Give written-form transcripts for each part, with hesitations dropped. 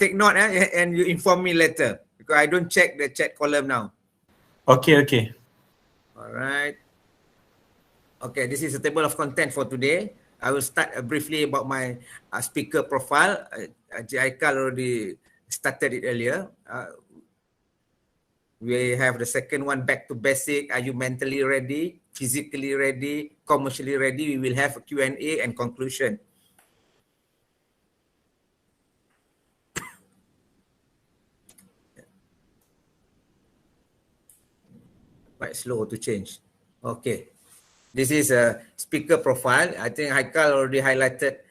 take note and you inform me later because I don't check the chat column now. Okay, okay. All right. Okay, this is a table of content for today. I will start briefly about my speaker profile. Aikal already started it earlier. We have the second one, back to basic. Are you mentally ready, physically ready, commercially ready? We will have a Q&A and conclusion. Quite slow to change. Okay. This is a speaker profile. I think Haikal already highlighted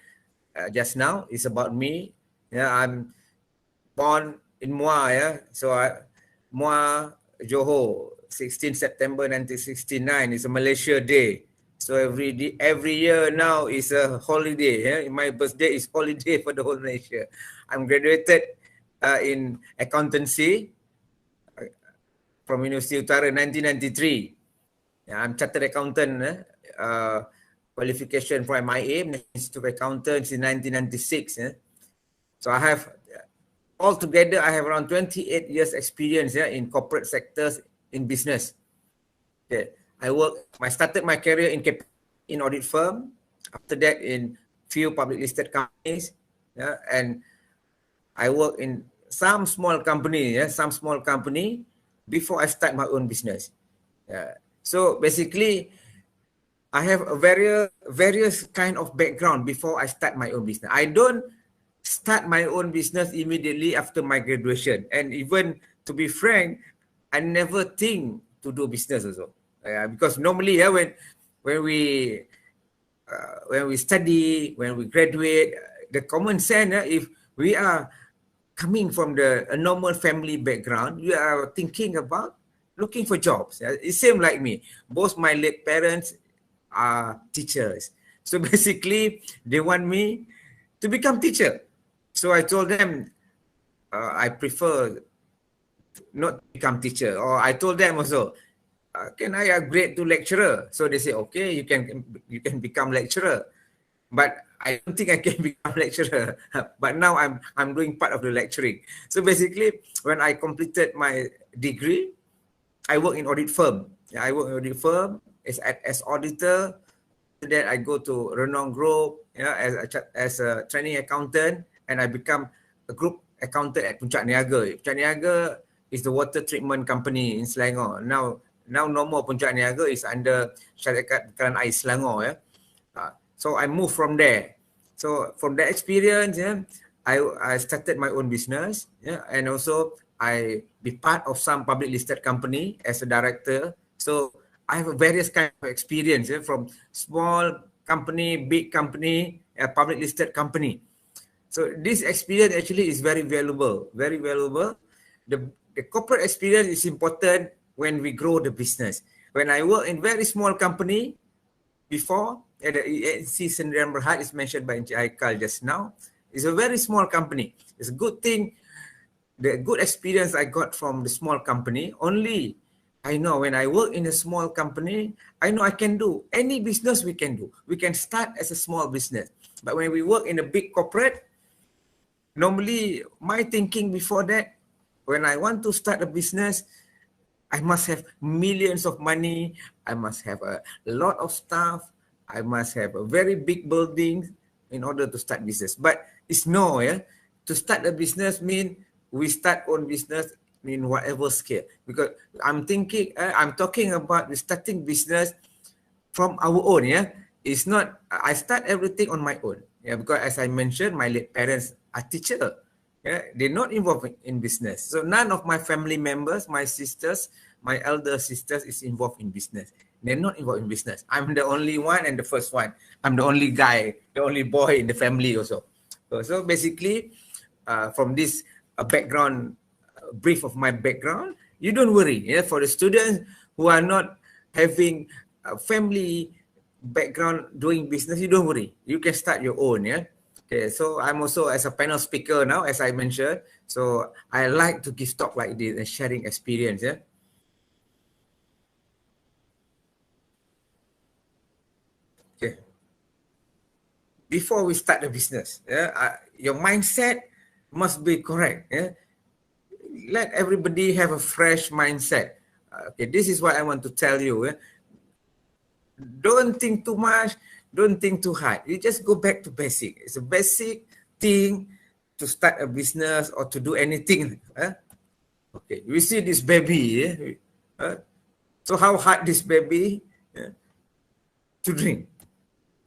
just now. It's about me. Yeah, I'm born in Muar. Yeah, so Muar, Johor, 16 September 1969 is a Malaysia Day. So every year now is a holiday. Yeah, my birthday is holiday for the whole Malaysia. I'm graduated in accountancy from University Utara 1993. I'm chartered accountant. Qualification from MIA, Institute of Accountants in 1996. So I have, altogether, I have around 28 years experience in corporate sectors in business. Okay. I started my career in audit firm. After that, in few public listed companies. And I work in some small company, before I start my own business. So basically, I have a various kind of background before I start my own business. I don't start my own business immediately after my graduation. And even to be frank, I never think to do business also. Because normally, when we study, when we graduate, the common sense, if we are coming from a normal family background, you are thinking about looking for jobs. It's same like me. Both my late parents are teachers. So basically, they want me to become teacher. So I told them, I prefer not to become teacher. Or I told them also, can I upgrade to lecturer? So they say, okay, you can become lecturer. But I don't think I can become lecturer. But now I'm doing part of the lecturing. So basically, when I completed my degree, I work in audit firm. I work in audit firm as auditor. After that, I go to Renong Group as a training accountant, and I become a group accountant at Puncak Niaga. Puncak Niaga is the water treatment company in Selangor. Now no more Puncak Niaga is under Syarikat Bekalan Air Selangor. So I moved from there. So from that experience, I started my own business, and also I be part of some public listed company as a director. So I have a various kind of experience from small company, big company, public listed company. So this experience actually is very valuable, very valuable. The corporate experience is important when we grow the business. When I work in very small company before, at the ENC Sendirian Berhad is mentioned by Encik Haikal just now. It's a very small company. It's a good thing. The good experience I got from the small company, only I know when I work in a small company, I know I can do any business we can do. We can start as a small business. But when we work in a big corporate, normally my thinking before that, when I want to start a business, I must have millions of money. I must have a lot of staff. I must have a very big building in order to start business. But it's no, to start a business mean we start own business in whatever scale. Because I'm talking about starting business from our own, It's not, I start everything on my own. Because as I mentioned, my late parents are teacher. They're not involved in business. So none of my family members, my sisters, my elder sisters is involved in business. They're not involved in business. I'm the only one and the first one. I'm the only guy, the only boy in the family also. So basically, from this background, brief of my background, you don't worry. For the students who are not having a family background doing business, you don't worry. You can start your own, Okay, so I'm also as a panel speaker now, as I mentioned. So I like to give talk like this and sharing experience, Okay. Before we start the business, your mindset must be correct. Yeah? Let everybody have a fresh mindset. Okay, this is what I want to tell you. Don't think too much. Don't think too hard. You just go back to basic. It's a basic thing to start a business or to do anything. Okay, we see this baby. So how hard this baby to drink?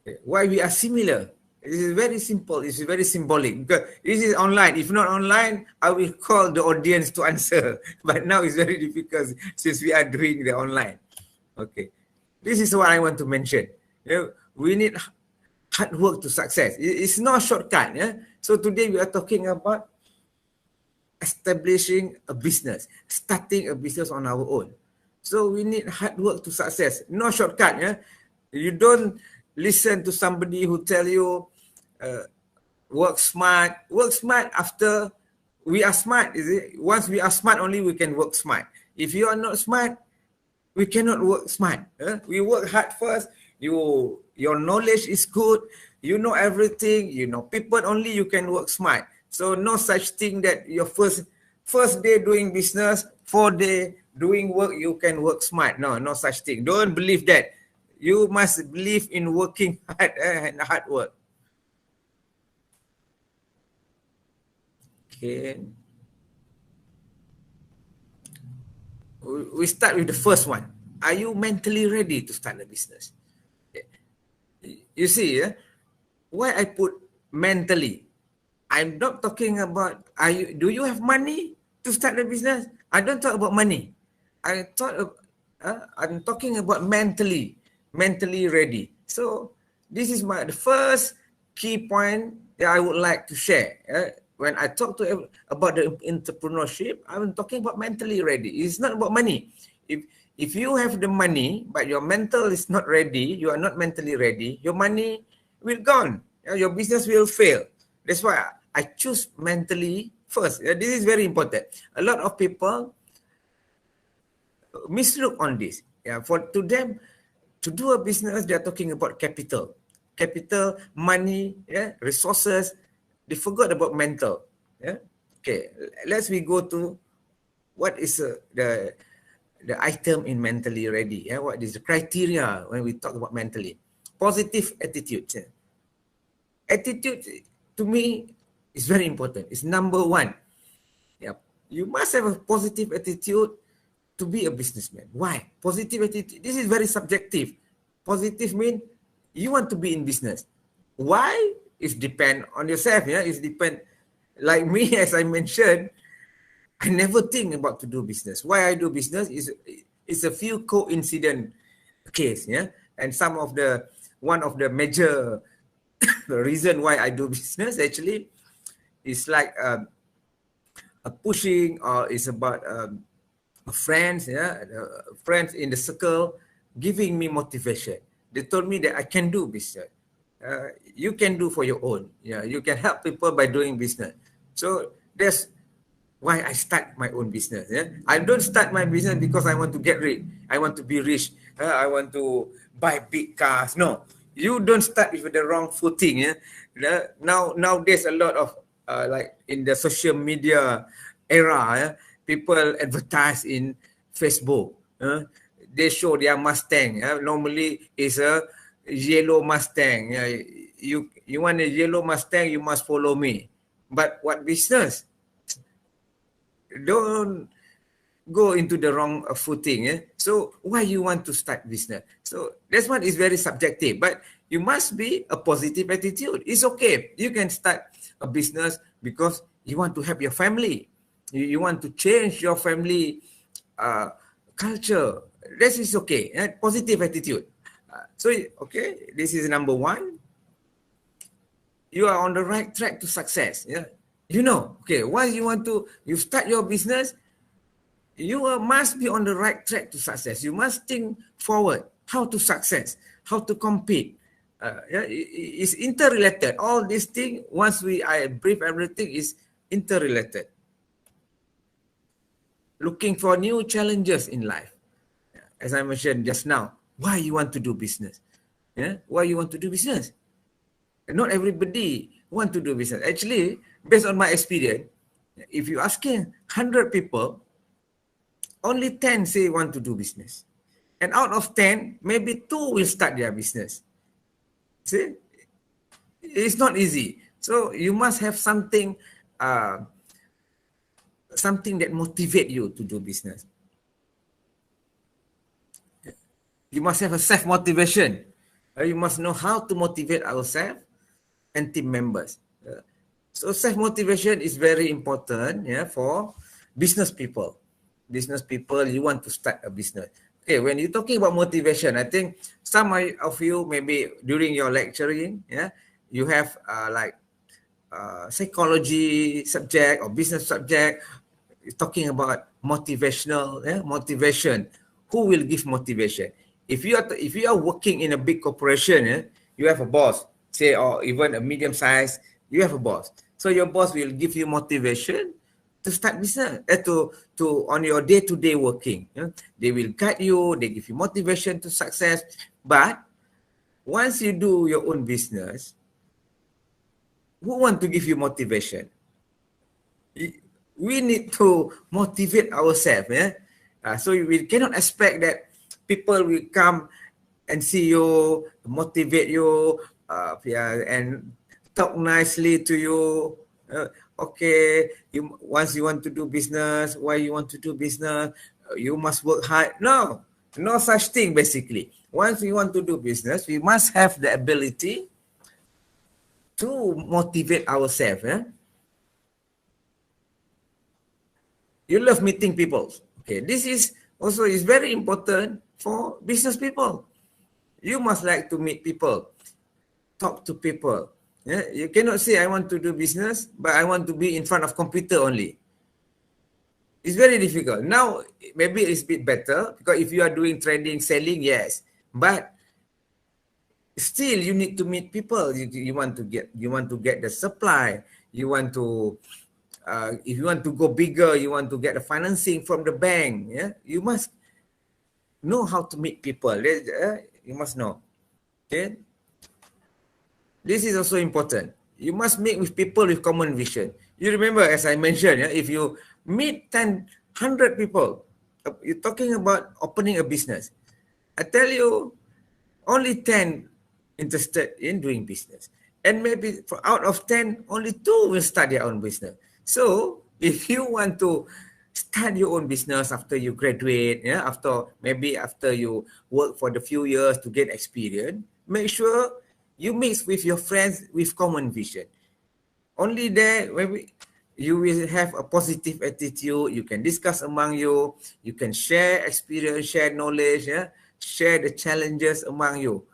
Okay. Why we are similar? It is very simple. It's very symbolic because this is online. If not online, I will call the audience to answer. But now it's very difficult since we are doing the online. Okay, this is what I want to mention. We need hard work to success. It's not a shortcut. Yeah? So today we are talking about establishing a business, starting a business on our own. So we need hard work to success. No shortcut. Yeah? You don't listen to somebody who tell you work smart. Work smart after we are smart. Is it? Once we are smart, only we can work smart. If you are not smart, we cannot work smart. We work hard first. Your knowledge is good. You know everything. You know people. Only you can work smart. So no such thing that your first day doing business, 4 day doing work, you can work smart. No such thing. Don't believe that. You must believe in working hard and hard work. Okay. We start with the first one. Are you mentally ready to start a business? You see, why I put mentally? I'm not talking about do you have money to start a business? I don't talk about money. I'm talking about mentally ready. So this is the first key point that I would like to share. When I talk about the entrepreneurship, I'm talking about mentally ready. It's not about money. If you have the money, but your mental is not ready, you are not mentally ready, your money will gone. Your business will fail. That's why I choose mentally first. This is very important. A lot of people mislook on this. To them, to do a business, they're talking about capital, money, resources. They forgot about mental. Okay, let's go to what is the item in mentally ready. What is the criteria when we talk about mentally? Positive attitude. Attitude to me is very important. It's number one. You must have a positive attitude to be a businessman. Why? Positive attitude. This is very subjective. Positive means you want to be in business. Why? It depends on yourself. It depends. Like me, as I mentioned, I never think about to do business. Why I do business is a few coincident case. And one of the major reason why I do business actually is like a pushing, or it's about friends, friends in the circle giving me motivation. They told me that I can do business. You can do for your own. You can help people by doing business. So that's why I start my own business. I don't start my business because I want to get rich. I want to be rich. I want to buy big cars. No, you don't start with the wrong footing. Nowadays a lot of like in the social media era, people advertise in Facebook. They show their Mustang. Normally it's a yellow Mustang. You want a yellow Mustang, you must follow me. But what business? Don't go into the wrong footing. So why you want to start business? So this one is very subjective, but you must be a positive attitude. It's okay. You can start a business because you want to help your family. You want to change your family culture. This is okay. Positive attitude. So, okay, this is number one. You are on the right track to success. Okay, once you start your business, you must be on the right track to success. You must think forward, how to success, how to compete. It's interrelated. All these things, I brief everything, is interrelated. Looking for new challenges in life. As I mentioned just now, why you want to do business? Why you want to do business? Not everybody want to do business. Actually, based on my experience, if you asking 100 people, only 10 say want to do business. And out of 10, maybe 2 will start their business. See, it's not easy. So you must have something, something that motivate you to do business. You must have a self-motivation. You must know how to motivate ourselves and team members. So self-motivation is very important, yeah, for business people. Business people, you want to start a business. Okay, when you're talking about motivation, I think some of you maybe during your lecturing, yeah, you have psychology subject or business subject, talking about motivational, yeah, motivation. Who will give motivation? If you are working in a big corporation, yeah, you have a boss, say, or even a medium size, you have a boss. So your boss will give you motivation to start business, to on your day-to-day working. Yeah? They will guide you, they give you motivation to success. But once you do your own business, who want to give you motivation? We need to motivate ourselves. Yeah? So we cannot expect that people will come and see you, motivate you, and talk nicely to you. Okay, once you want to do business, why you want to do business? You must work hard. No such thing basically. Once we want to do business, we must have the ability to motivate ourselves. You love meeting people. Okay, this is also is very important for business people. You must like to meet people, talk to people. Yeah? You cannot say I want to do business, but I want to be in front of computer only. It's very difficult. Now, maybe it's a bit better because if you are doing trading, selling, yes. But still, you need to meet people. You want to get the supply. You want to, if you want to go bigger, you want to get the financing from the bank. Yeah, you must know how to meet people. You must know. Okay. This is also important. You must meet with people with common vision. You remember, as I mentioned, yeah, if you meet 100 people, you're talking about opening a business. I tell you, only 10 interested in doing business. And maybe out of 10, only 2 will start their own business. So if you want to start your own business after you graduate, yeah, after you work for the few years to get experience, make sure you mix with your friends with common vision. Only there, you will have a positive attitude. You can discuss among you. You can share experience, share knowledge, yeah? Share the challenges among you.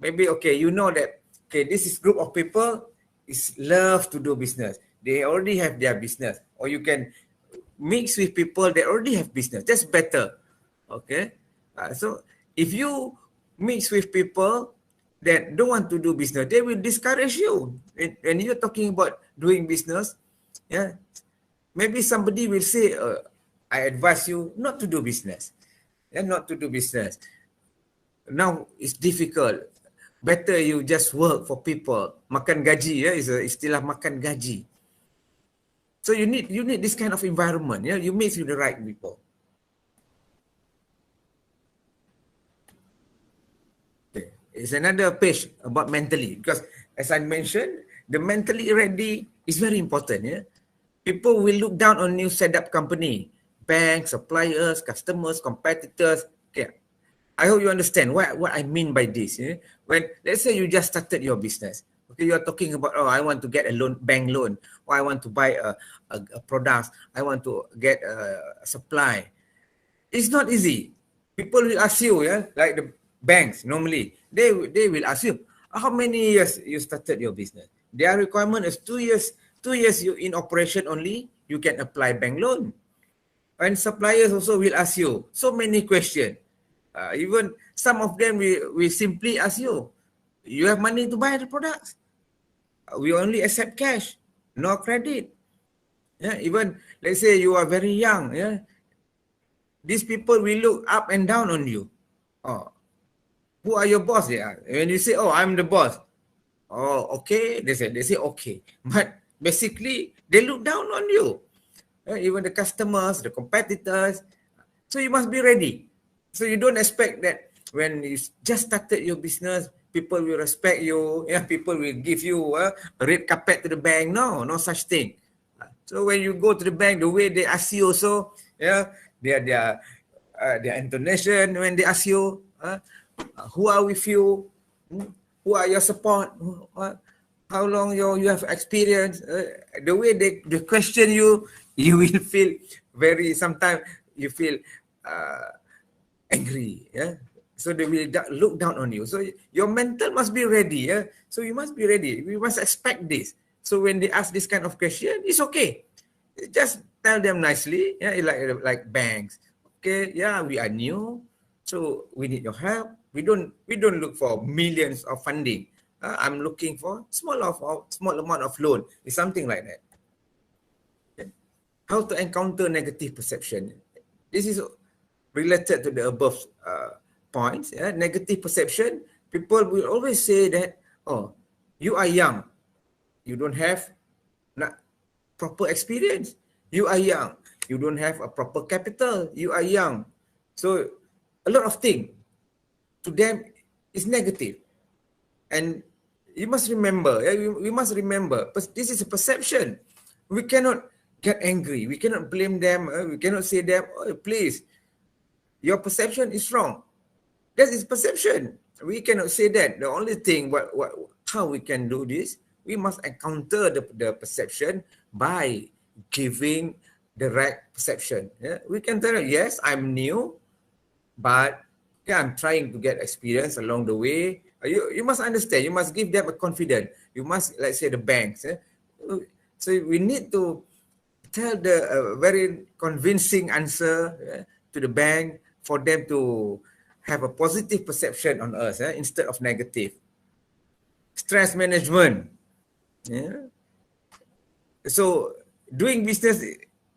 Maybe, okay, you know that, okay, this is group of people is love to do business. They already have their business. Or you can mix with people that already have business. That's better. Okay. So if you mix with people that don't want to do business, they will discourage you. When you're talking about doing business, yeah, maybe somebody will say, I advise you not to do business. Yeah, not to do business. Now it's difficult. Better you just work for people. Makan gaji, yeah, is a istilah makan gaji. So you need this kind of environment. Yeah, you mix with the right people. Okay. It's another page about mentally, because as I mentioned, the mentally ready is very important. Yeah, people will look down on new setup company, banks, suppliers, customers, competitors. Okay, I hope you understand what I mean by this. Yeah? When let's say you just started your business, okay, you are talking about, oh, I want to get a loan, bank loan, or I want to buy a product, I want to get a supply. It's not easy. People will ask you, yeah, like the banks normally, they will ask you, how many years you started your business? Their requirement is 2 years. 2 years you in operation only, you can apply bank loan. And suppliers also will ask you so many questions. Even some of them will simply ask you, you have money to buy the products? We only accept cash, no credit. Yeah, even let's say you are very young, yeah, these people will look up and down on you. Oh, who are your boss? Yeah, when you say, oh, I'm the boss. Oh, okay. They say okay. But basically they look down on you. Even the customers, the competitors. So you must be ready. So you don't expect that when you just started your business, people will respect you. Yeah, people will give you a red carpet to the bank. No, no such thing. So when you go to the bank, the way they ask you also, yeah, their intonation when they ask you, who are with you, who are your support, how long you have experience, the way they question you, you will feel very, sometimes you feel angry, yeah. So they will look down on you. So your mental must be ready, yeah. So you must be ready. We must expect this. So when they ask this kind of question, it's okay. Just tell them nicely, yeah, like banks. Okay, yeah, we are new, so we need your help. We don't look for millions of funding. I'm looking for small amount of loan. It's something like that. Okay. How to encounter negative perception? This is related to the above points. Yeah? Negative perception. People will always say that, oh, you are young, you don't have proper experience. You are young. You don't have a proper capital. You are young. So a lot of things to them is negative. And you must remember, we must remember, this is a perception. We cannot get angry. We cannot blame them. We cannot say them, oh, please, your perception is wrong. That is perception. We cannot say that. The only thing, how we can do this, we must encounter the perception by giving the right perception. Yeah? We can tell them, yes, I'm new, but yeah, I'm trying to get experience along the way. You must understand. You must give them a confidence. You must, let's say, the banks. So we need to tell the very convincing answer to the bank for them to have a positive perception on us instead of negative. Stress management. Yeah. So doing business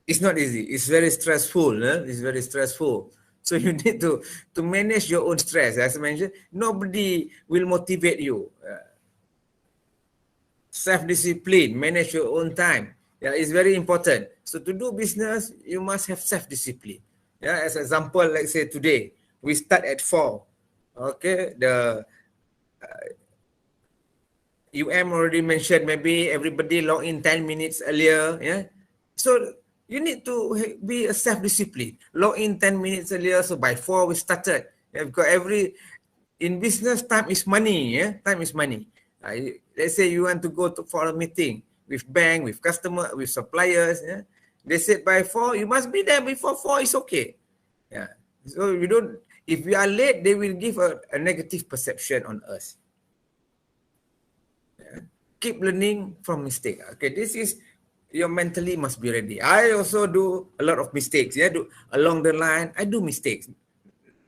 is not easy. It's very stressful. It's very stressful. So you need to manage your own stress. As I mentioned, nobody will motivate you. Self-discipline, manage your own time. Yeah, it's very important. So to do business, you must have self-discipline. Yeah, as example, let's say today, we start at 4. Okay, the already mentioned maybe everybody log in 10 minutes earlier. Yeah, so you need to be a self-discipline. Log in 10 minutes earlier. So by 4 we started. Yeah, because in business, time is money. Yeah, time is money. Let's say you want to go for a meeting with bank, with customer, with suppliers. Yeah, they said by 4 you must be there before 4. It's okay. Yeah. So you don't. If we are late, they will give a negative perception on us. Yeah. Keep learning from mistake. Okay, this is your mentally must be ready. I also do a lot of mistakes. Yeah, along the line, I do mistakes.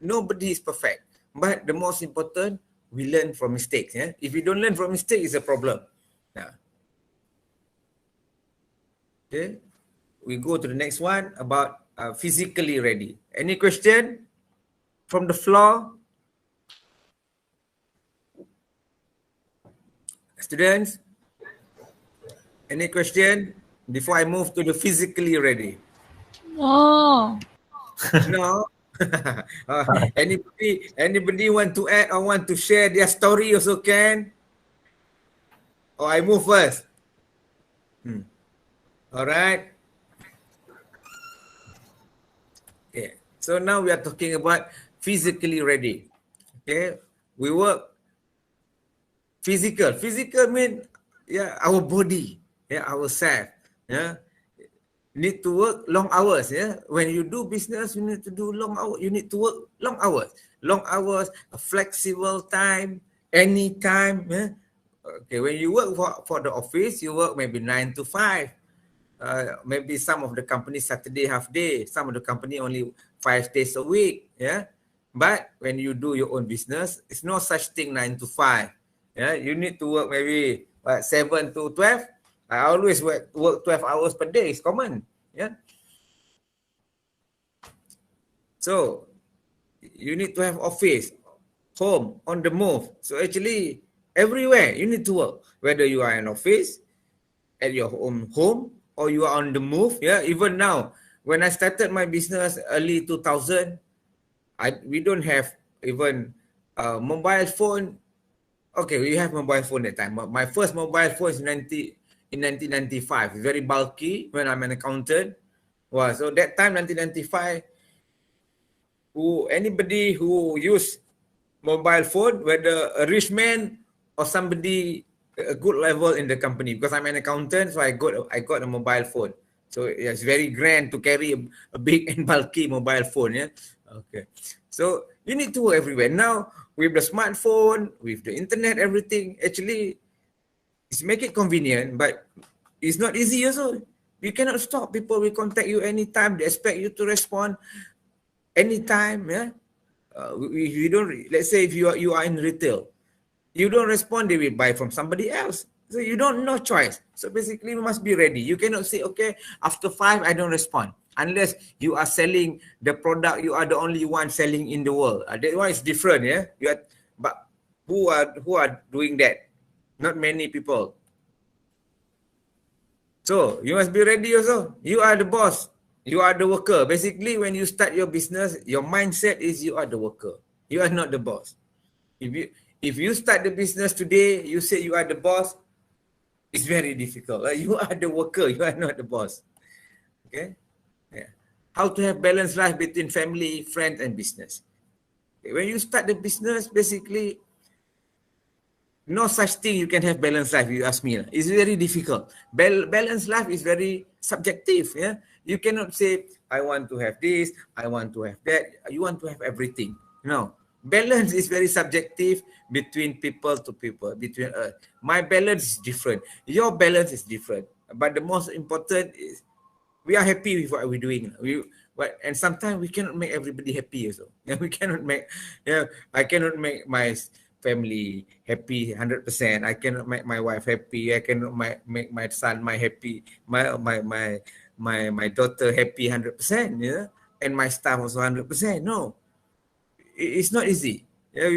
Nobody is perfect, but the most important, we learn from mistakes. Yeah, if you don't learn from mistakes, it's a problem. Yeah. Okay, we go to the next one about physically ready. Any question from the floor? Students, any question before I move to the physically ready? Oh, No. Anybody want to add or want to share their story also can? Or I move first. All right. Okay. So now we are talking about physically ready. Okay. We work physical. Physical mean our body, ourself. Yeah. Need to work long hours. Yeah. When you do business, you need to do long hours. You need to work long hours. Long hours, a flexible time, any time. Yeah. Okay. When you work for the office, you work maybe 9 to 5. Maybe some of the companies Saturday half day, some of the company only 5 days a week. Yeah. But when you do your own business, it's no such thing 9 to 5. Yeah. You need to work maybe 7 to 12. I always work 12 hours per day. It's common. Yeah. So you need to have office, home, on the move. So actually everywhere you need to work, whether you are in office, at your own home or you are on the move. Yeah, even now, when I started my business early 2000, we don't have even mobile phone. Okay, we have mobile phone that time. My first mobile phone is in 1995. Very bulky when I'm an accountant. Wow, so that time 1995, anybody who use mobile phone, whether a rich man or somebody a good level in the company, because I'm an accountant, so I got a mobile phone. So it's very grand to carry a big and bulky mobile phone. Yeah. Okay. So you need to go everywhere. Now with the smartphone, with the internet, everything, actually it's make it convenient, but it's not easy also. You cannot stop. People will contact you anytime. They expect you to respond anytime. Yeah. If you don't, let's say if you are in retail, you don't respond, they will buy from somebody else. So you don't no choice. So basically you must be ready. You cannot say, okay, after 5 I don't respond. Unless you are selling the product, you are the only one selling in the world. That one is different, yeah. But who are doing that? Not many people. So you must be ready also. You are the boss. You are the worker. Basically, when you start your business, your mindset is you are the worker. You are not the boss. If you start the business today, you say you are the boss, it's very difficult. You are the worker. You are not the boss. Okay. Yeah. How to have balanced life between family, friends, and business. Okay. When you start the business, basically, no such thing you can have balanced life, you ask me. It's very difficult. Balanced life is very subjective. Yeah, you cannot say, I want to have this, I want to have that. You want to have everything. No. Balance is very subjective between people to people, between us. My balance is different. Your balance is different. But the most important is we are happy with what we're doing. And sometimes we cannot make everybody happy also. Yeah, we cannot make, I cannot make my family happy 100%. I cannot make my wife happy. I cannot make my son happy, my daughter happy 100%. Yeah, and my staff also 100%. No, it's not easy. Yeah,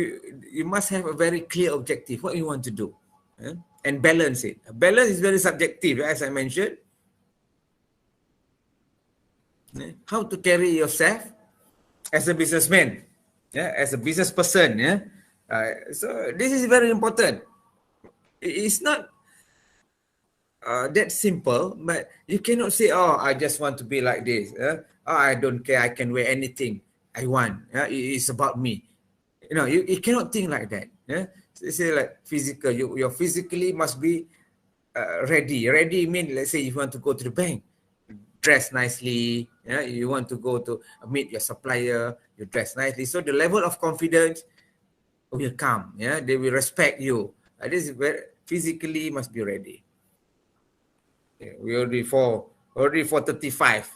you must have a very clear objective. What you want to do, yeah? And balance it. Balance is very subjective, as I mentioned. How to carry yourself as a businessman, yeah, as a business person, yeah. So this is very important. It's not that simple, but you cannot say, "Oh, I just want to be like this." Oh, I don't care. I can wear anything I want. It's about me. You cannot think like that. Yeah, say like physical. You physically must be ready. Ready mean, let's say you want to go to the bank, dress nicely. Yeah, you want to go to meet your supplier, you dress nicely. So the level of confidence will come. Yeah, they will respect you. This is very physically must be ready. Okay, we already 4:35.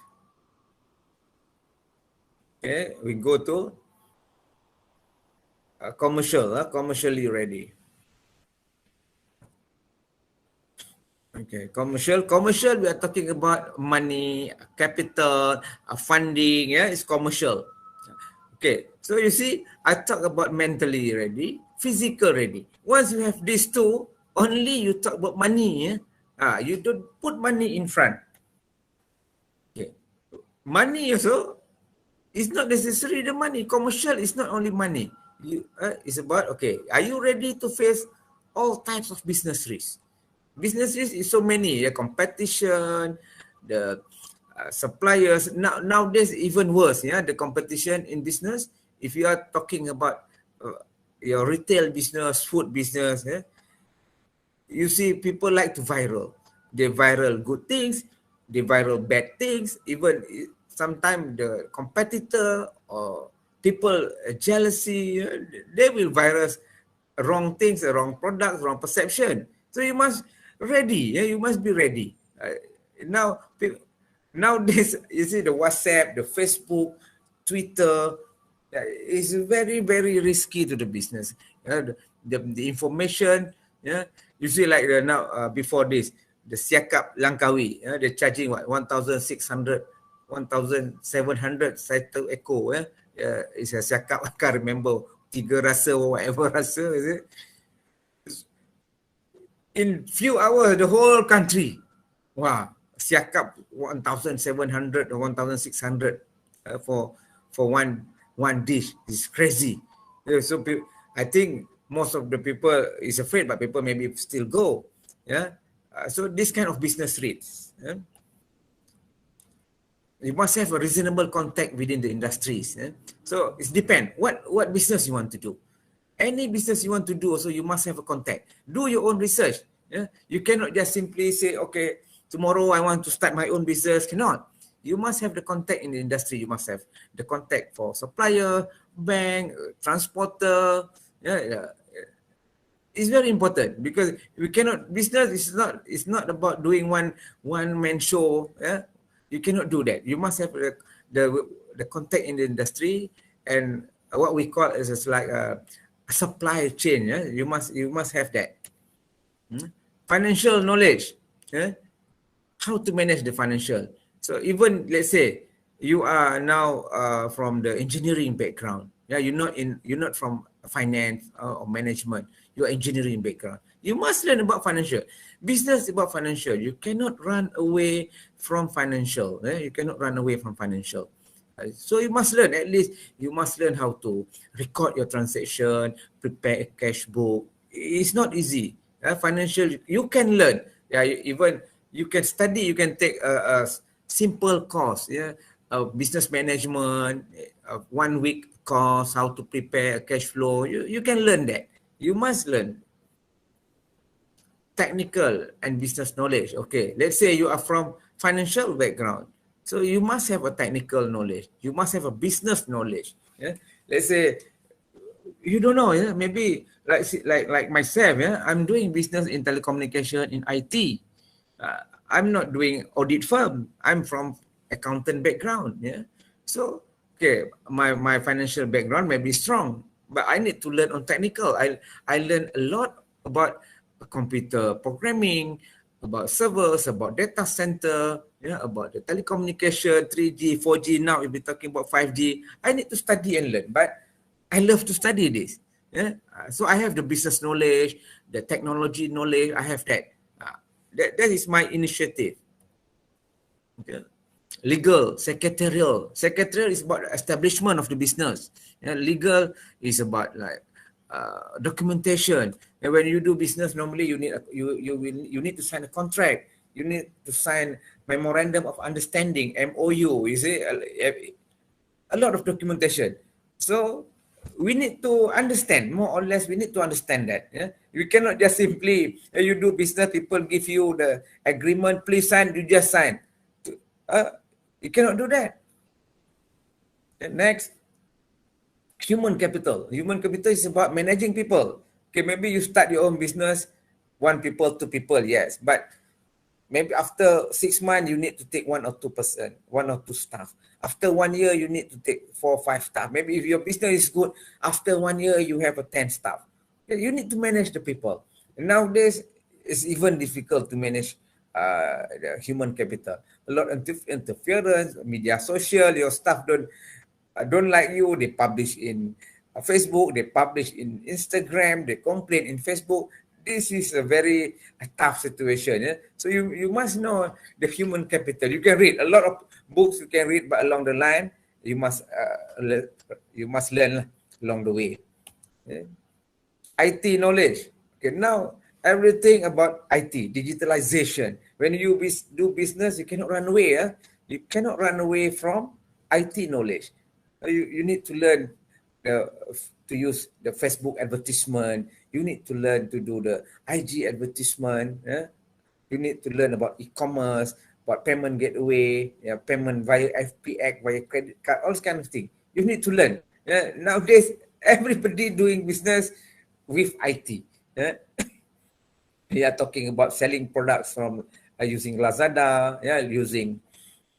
Okay, we go to commercially ready. Okay, commercial. We are talking about money, capital, funding. Yeah, it's commercial. Okay, so you see, I talk about mentally ready, physical ready. Once you have these two, only you talk about money. Yeah? You don't put money in front. Okay, money also is not necessarily the money. Commercial is not only money. It's about, okay, are you ready to face all types of business risks? Business risk is so many. The competition, the suppliers. Nowadays even worse. Yeah, the competition in business. If you are talking about your retail business, food business, yeah, you see people like to viral. They viral good things, they viral bad things. Even sometimes the competitor or people jealousy, they will virus wrong things, wrong products, wrong perception. So you must ready. Yeah, you must be ready. Now, nowadays, you see the WhatsApp, the Facebook, Twitter, is very, very risky to the business. The information, yeah. You see, like now before this, the Siakap Langkawi, they're charging what 1,600, 1,700 satu ekor. It's a Siakap. I can't remember, tiga rasa or whatever rasa is it. In few hours, the whole country Wah, siakap 1,700 or 1,600 for one dish. It's crazy. So I think most of the people is afraid, but people maybe still go. Yeah. So this kind of business rates. Yeah? You must have a reasonable contact within the industries. Yeah? So it depends what business you want to do. Any business you want to do, also you must have a contact. Do your own research. Yeah? You cannot just simply say, okay, tomorrow I want to start my own business. Cannot. You must have the contact in the industry. You must have the contact for supplier, bank, transporter. Yeah, yeah. It's very important because we cannot. Business is not. It's not about doing one man show. Yeah, you cannot do that. You must have the contact in the industry and what we call is like a supply chain. Yeah, you must have that. Financial knowledge. Yeah, how to manage the financial. So even let's say you are now from the engineering background. Yeah, you're not from finance or management. You are engineering background. You must learn about financial. Business is about financial. You cannot run away from financial. You cannot run away from financial. So you must learn, at least you must learn how to record your transaction, prepare a cash book. It's not easy. Financial, you can learn. Yeah, even you can study, you can take a simple course. Yeah, business management, 1 week course, how to prepare a cash flow. You can learn that. You must learn technical and business knowledge. Okay, let's say you are from financial background. So you must have a technical knowledge. You must have a business knowledge. Yeah. Let's say you don't know. Yeah, maybe like myself. Yeah, I'm doing business in telecommunication in IT. I'm not doing audit firm. I'm from accountant background. Yeah. So okay, my financial background may be strong, but I need to learn on technical. I learn a lot about computer programming, about servers, about data center, yeah, about the telecommunication, 3G, 4G. Now we'll be talking about 5G. I need to study and learn, but I love to study this. Yeah. So I have the business knowledge, the technology knowledge. I have that. That is my initiative. Okay. Legal, secretarial. Secretarial is about the establishment of the business. Legal is about like documentation. And when you do business, normally you need to sign a contract. You need to sign memorandum of understanding, MOU. You see, a lot of documentation. So we need to understand, more or less we need to understand that. Yeah? You cannot just simply, you do business, people give you the agreement, please sign, you just sign. You cannot do that. And next, human capital. Human capital is about managing people. Okay, maybe you start your own business, 1 people, 2 people, yes. But maybe after 6 months, you need to take 1 or 2 person, 1 or 2 staff. After 1 year, you need to take 4 or 5 staff. Maybe if your business is good, after 1 year, you have a 10 staff. You need to manage the people. And nowadays, it's even difficult to manage the human capital. A lot of interference, media social, your staff don't like you, they publish in Facebook, they publish in Instagram, they complain in Facebook. This is a very tough situation. Yeah? So you must know the human capital. You can read a lot of books, you can read, but along the line, you must learn along the way. Yeah? IT knowledge. Okay, now everything about IT, digitalization. When you do business, you cannot run away. You cannot run away from IT knowledge. You need to learn to use the Facebook advertisement. You need to learn to do the IG advertisement. You need to learn about e-commerce, about payment gateway, payment via FPX, via credit card, all this kind of thing. You need to learn. Nowadays, everybody doing business with IT. We are talking about selling products from using Lazada, using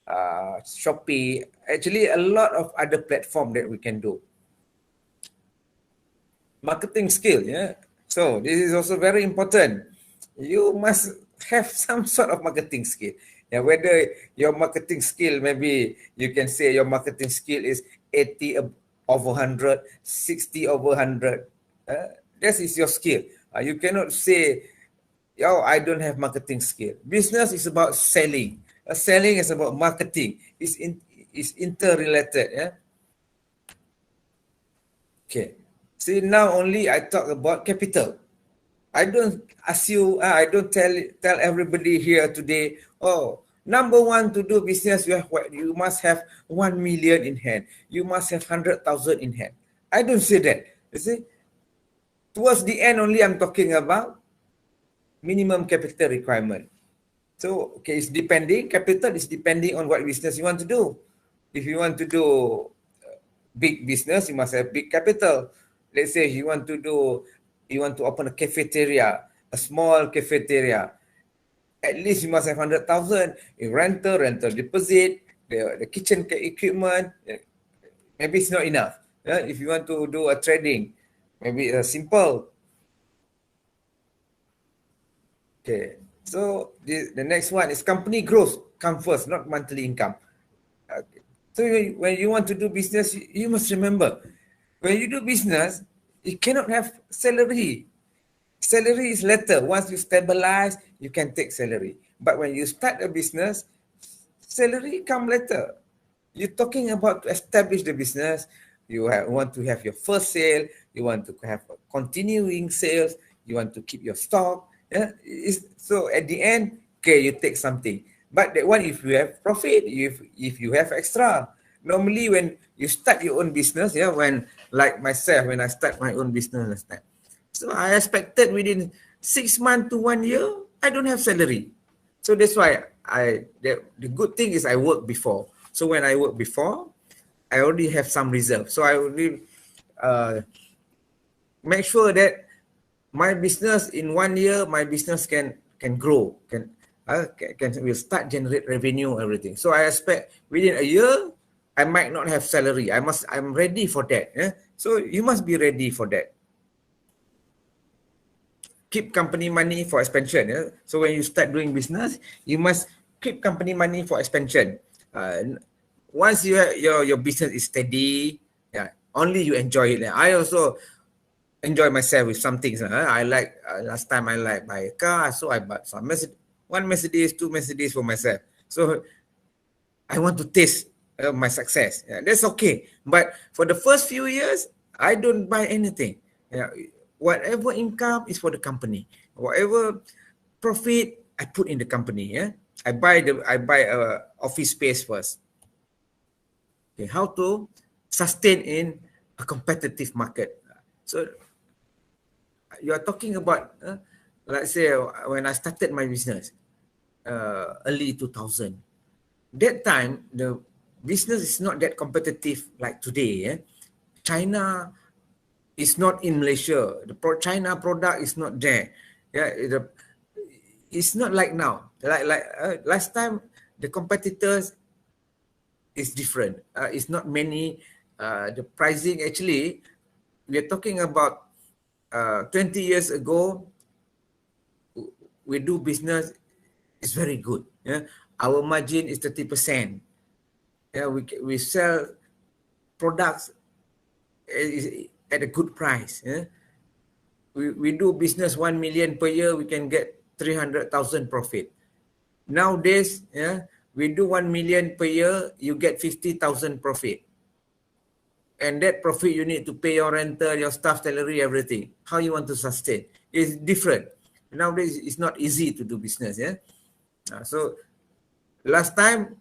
Shopee. Actually, a lot of other platform that we can do. Marketing skill, So this is also very important. You must have some sort of marketing skill. Whether your marketing skill, maybe you can say your marketing skill is 80 over 100, 60 over 100. That is your skill. You cannot say oh, I don't have marketing skill. Business is about selling. Selling is about marketing. It's interrelated. Yeah. Okay. See, now only I talk about capital. I don't ask you. I don't tell everybody here today. Oh, number one to do business, you must have 1 million in hand. You must have 100,000 in hand. I don't say that. You see, towards the end only I'm talking about minimum capital requirement. So, okay, it's depending, capital is depending on what business you want to do. If you want to do big business, you must have big capital. Let's say you want to open a cafeteria, a small cafeteria. At least you must have 100,000 in rental deposit, the kitchen equipment. Maybe it's not enough. If you want to do a trading, maybe simple. Okay. So the next one is company growth come first, not monthly income. Okay. So when you want to do business, you must remember, when you do business, you cannot have salary. Salary is later. Once you stabilize, you can take salary. But when you start a business, salary come later. You're talking about to establish the business. You want to have your first sale. You want to have a continuing sales. You want to keep your stock. Yeah. So at the end, okay, you take something. But that one, if you have profit, if you have extra. Normally, when you start your own business, yeah, like myself, when I start my own business last time. So I expected within 6 months to 1 year, I don't have salary. So that's why the good thing is I work before. So when I work before, I already have some reserve. So I already make sure that my business in 1 year, my business can grow, will start generate revenue, everything. So I expect within a year, I might not have salary. I'm ready for that. Yeah? So you must be ready for that. Keep company money for expansion. Yeah? So when you start doing business, you must keep company money for expansion. Once your business is steady, yeah, only you enjoy it. I also enjoy myself with some things. I like last time I like buy a car, so I bought some one Mercedes, two Mercedes for myself. So I want to taste my success. Yeah, that's okay. But for the first few years, I don't buy anything. Yeah, whatever income is for the company. Whatever profit I put in the company. Yeah, I buy a office space first. Okay, how to sustain in a competitive market. So you are talking about, let's say, when I started my business, early 2000. That time, the business is not that competitive like today. China is not in Malaysia. The China product is not there. Yeah, it's not like now. Like last time, the competitors is different. It's not many. The pricing actually, we're talking about 20 years ago, we do business is very good. Yeah, our margin is 30%. Yeah, we sell products at a good price. Yeah, we do business 1 million per year, we can get 300,000 profit. Nowadays, yeah, we do 1 million per year, you get 50,000 profit. And that profit you need to pay your rental, your staff salary, everything. How you want to sustain? It's different. Nowadays, it's not easy to do business. Yeah. So last time,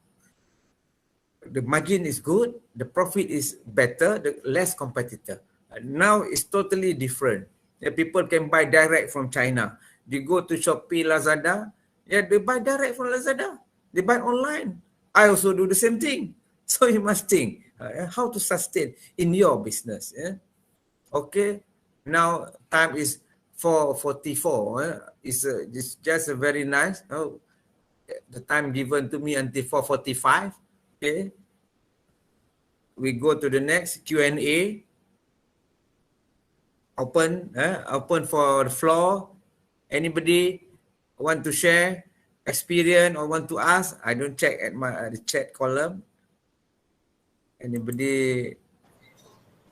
the margin is good, the profit is better, the less competitor. Now it's totally different. Yeah, people can buy direct from China. They go to Shopee, Lazada. Yeah, they buy direct from Lazada. They buy online. I also do the same thing. So you must think how to sustain in your business. Yeah? Okay. Now time is 4:44. It's just a very nice. The time given to me until 4:45. Okay. We go to the next Q&A. Open for the floor. Anybody want to share experience or want to ask? I don't check at the chat column. Anybody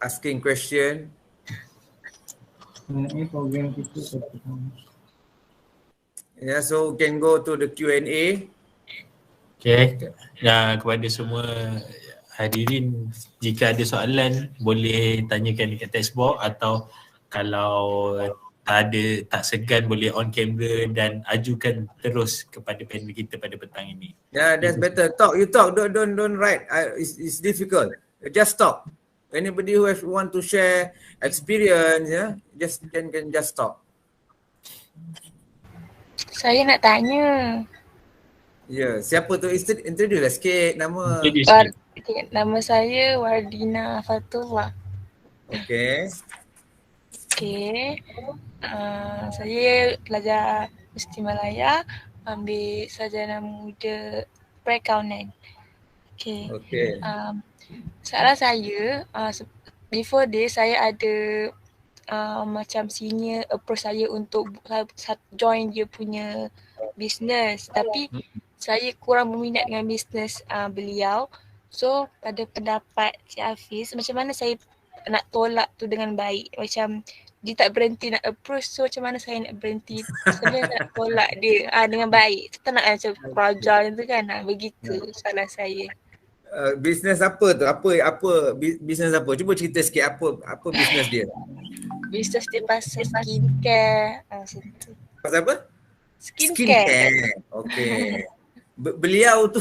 asking question? 4 game kita Yeah, so can go to the Q&A. Okay, kepada semua hadirin, jika ada soalan boleh tanyakan dekat text box, atau kalau tak segan boleh on camera dan ajukan terus kepada panel kita pada petang ini. Yeah, that's better. You talk. Don't write. It's difficult. Just talk. Anybody who want to share experience, yeah, just can just talk. Saya nak tanya. Ya, siapa tu? Introduce lah sikit nama. Okay, nama saya Wardina Fatullah. Okay. Okay. Saya pelajar Mesti Malaya, ambil sarjana muda perakaunan. Okay. Okay. Soalan saya, before this saya ada macam senior approach saya untuk join dia punya business, tapi saya kurang berminat dengan bisnes beliau. So pada pendapat Cik Hafiz, macam mana saya nak tolak tu dengan baik? Macam dia tak berhenti nak approach, so macam mana saya nak berhenti? Saya nak tolak dia dengan baik. Kita nak macam raja macam tu kan. Begitu soalan saya. Bisnes apa tu? Apa bisnes apa? Cuba cerita sikit apa bisnes dia. Bisnes dia pasal skincare. Macam tu. Pasal apa? Skincare. Okay. Beliau tu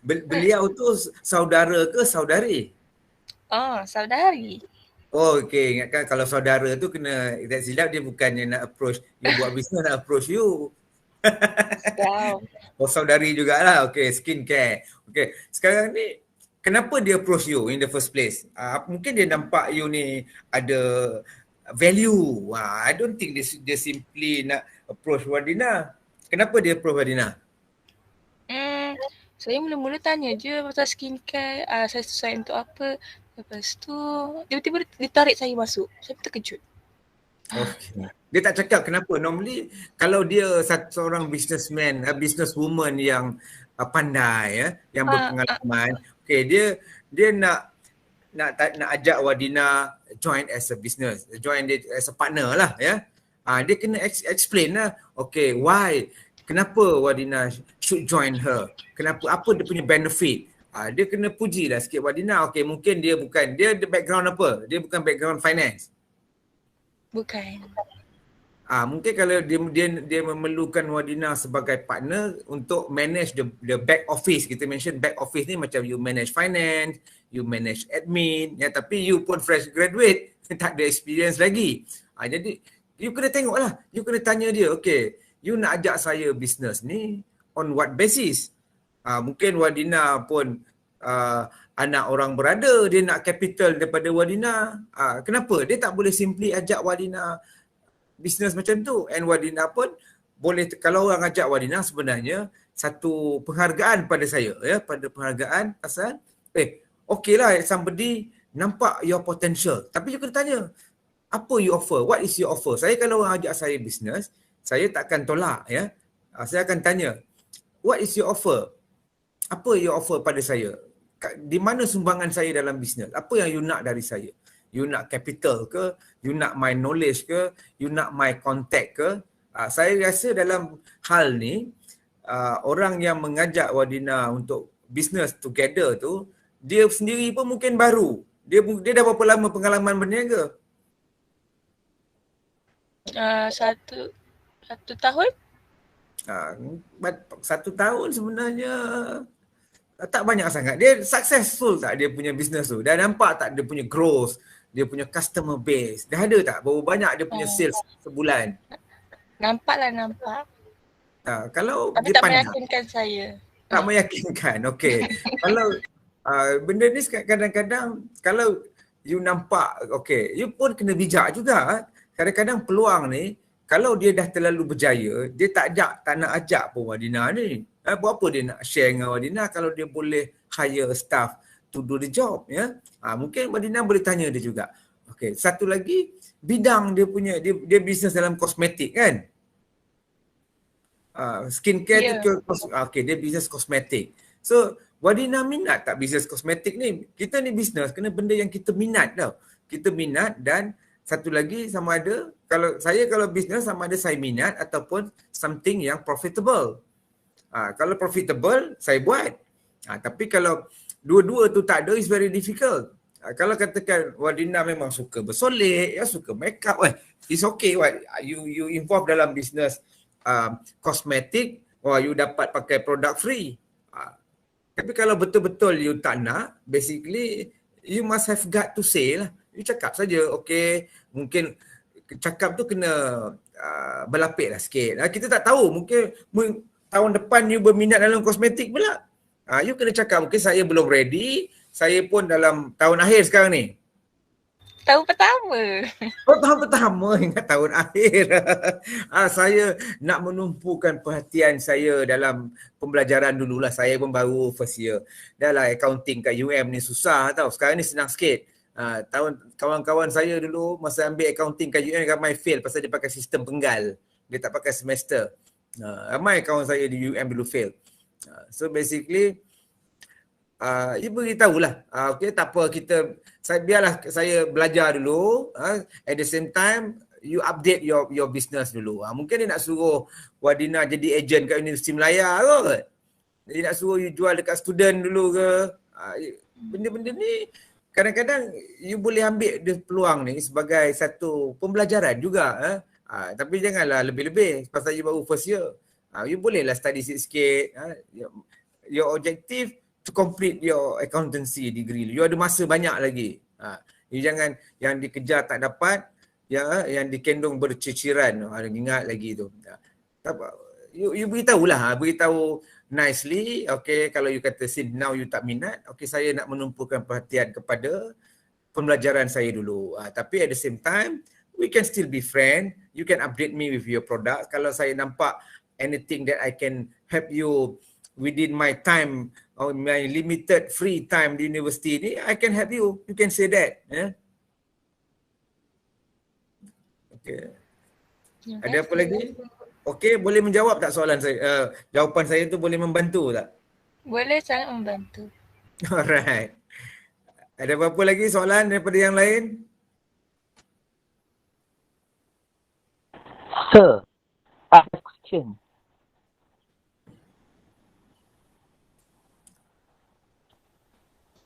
beliau tu saudara ke saudari? Saudari. Oh, okay. Ingatkan kalau saudara tu kena tak silap, dia bukannya nak approach you buat bisnes, nak approach you. Oh, saudari jugalah. Okay, skincare. Okay, sekarang ni kenapa dia approach you in the first place? Mungkin dia nampak you ni ada value. I don't think dia simply nak approach Wardina. Kenapa dia approach Wardina? Saya mula-mula tanya je pasal skincare, saya sesuai untuk apa. Lepas tu tiba-tiba dia tarik saya masuk. Saya terkejut. Okay. Dia tak cakap kenapa. Normally kalau dia seorang businessman, businesswoman yang pandai, yang berpengalaman, okay, dia nak ajak Wardina join as a business, join dia as a partner lah, ya. Dia kena explain lah. Okay, why? Kenapa Wardina should join her? Kenapa? Apa dia punya benefit? Dia kena puji lah sikit Wardina. Okay, mungkin dia background apa? Dia bukan background finance. Bukan. Mungkin kalau dia memerlukan Wardina sebagai partner untuk manage the back office. Kita mention back office ni macam you manage finance, you manage admin, ya, tapi you pun fresh graduate, tak ada experience lagi. Jadi you kena tengok lah, you kena tanya dia, okay, you nak ajak saya business ni on what basis? Mungkin Wardina pun anak orang berada, dia nak capital daripada Wardina. Kenapa? Dia tak boleh simply ajak Wardina business macam tu. And Wardina pun boleh, kalau orang ajak Wardina sebenarnya satu penghargaan pada saya, ya, pada penghargaan pasal okay lah, somebody nampak your potential. Tapi you kena tanya, apa you offer? What is your offer? Saya kalau orang ajak saya business, saya takkan tolak, ya. Saya akan tanya, what is your offer? Apa you offer pada saya? Di mana sumbangan saya dalam bisnes? Apa yang you nak dari saya? You nak capital ke? You nak my knowledge ke? You nak my contact ke? Saya rasa dalam hal ni, orang yang mengajak Wardina untuk business together tu, dia sendiri pun mungkin baru. Dia dah berapa lama pengalaman berniaga? Satu tahun. 1 tahun sebenarnya tak banyak sangat. Dia successful tak dia punya business tu? Dah nampak tak dia punya growth, dia punya customer base? Dah ada tak berapa banyak dia punya sales sebulan? Nampak. Kalau tapi dia tak pandang, meyakinkan saya. tak meyakinkan. Okey. Kalau benda ni kadang-kadang kalau you nampak, okey, you pun kena bijak juga. Kadang-kadang peluang ni, kalau dia dah terlalu berjaya, dia tak nak ajak pun Wardina ni. Buat apa dia nak share dengan Wardina kalau dia boleh hire staff to do the job, ya. Mungkin Wardina boleh tanya dia juga. Okey, satu lagi, bidang dia punya, dia bisnes dalam kosmetik kan? Skincare tu, okey, dia bisnes kosmetik. So, Wardina minat tak bisnes kosmetik ni? Kita ni bisnes kena benda yang kita minat tau. Kita minat dan satu lagi sama ada kalau bisnes sama ada saya minat ataupun something yang profitable. Kalau profitable saya buat. Tapi kalau dua-dua tu tak ada, is very difficult. Kalau katakan Wadina memang suka bersolek, suka make up, it's okay. You involve dalam bisnes kosmetik, you dapat pakai produk free. Tapi kalau betul-betul you tak nak, basically you must have got to say lah. You cakap saja, okay, mungkin cakap tu kena berlapik lah sikit. Kita tak tahu, mungkin tahun depan you berminat dalam kosmetik pula. You kena cakap, mungkin saya belum ready, saya pun dalam tahun akhir sekarang ni. Tahun pertama. Tahun pertama, ingat tahun akhir. Saya nak menumpukan perhatian saya dalam pembelajaran dululah. Saya pun baru first year. Dah lah accounting kat UM ni susah tau. Sekarang ni senang sikit. Kawan-kawan saya dulu masa ambil accounting kat UM ramai fail pasal dia pakai sistem penggal. Dia tak pakai semester. Ramai kawan saya di UM dulu fail. So basically dia beritahulah, okay, tak apa, biarlah saya belajar dulu, at the same time you update your business dulu. Mungkin dia nak suruh Wadina jadi agent kat Universiti Melaya kot. Dia nak suruh you jual dekat student dulu ke. Benda-benda ni kadang-kadang you boleh ambil dia peluang ni sebagai satu pembelajaran juga. Tapi janganlah lebih-lebih pasal you baru first year. You bolehlah study sikit. Your objective to complete your accountancy degree. You ada masa banyak lagi. You jangan yang dikejar tak dapat, yang dikendung berciciran. Ingat lagi tu. You beritahu nicely. Okay, kalau you kata now you tak minat, okay, saya nak menumpukan perhatian kepada pembelajaran saya dulu. Tapi at the same time, we can still be friend. You can update me with your product. Kalau saya nampak anything that I can help you within my time or my limited free time di universiti ni, I can help you. You can say that. Okay. Ada apa lagi? Okay, boleh menjawab tak soalan saya? Jawapan saya tu boleh membantu tak? Boleh, sangat membantu. Alright. Ada apa-apa lagi soalan daripada yang lain? Sir, I have a question.